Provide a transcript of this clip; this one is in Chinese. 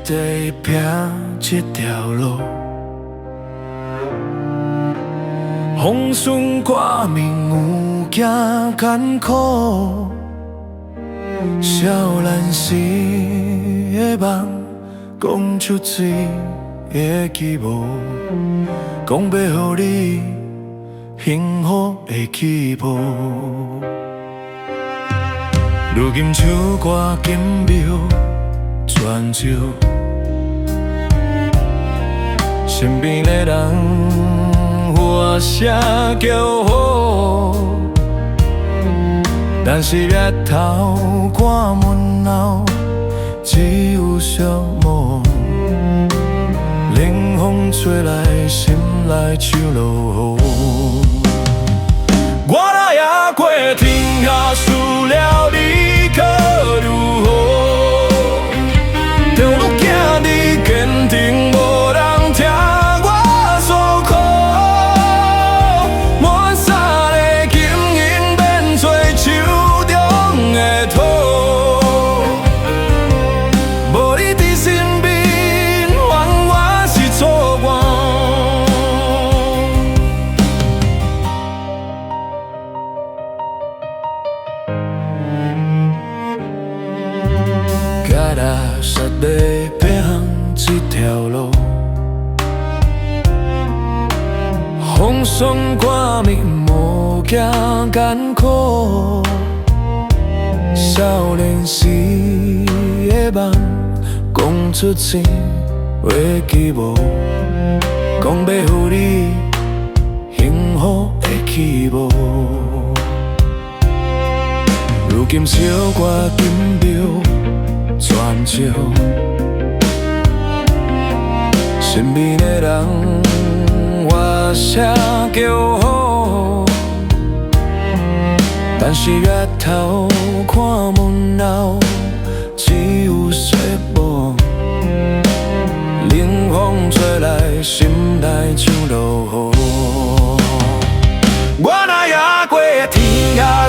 地拼这条路，风霜挂面有惊艰苦，少年时的梦，讲出水的期望，讲要予你幸福的起步。如今唱歌紧描全照，身边的人我声叫好，但是日头赶门后，只有寂寞。冷风吹来，心内唱落雨。我若也过天涯，输了你可如何？着愈惊你坚定，无人听我诉苦。满山的金银变做手中的土，无你伫身边，怨我是错误。脚踏实地拼行这条路，风霜挂面无惊艰苦，少年时的梦，讲出生话期望，讲要予你幸福的起步。如今笑歌紧描全照，身边的人我声叫好，但是日头看门后，只有寂寞。冷风吹来，心内唱落雨。我若也过天涯。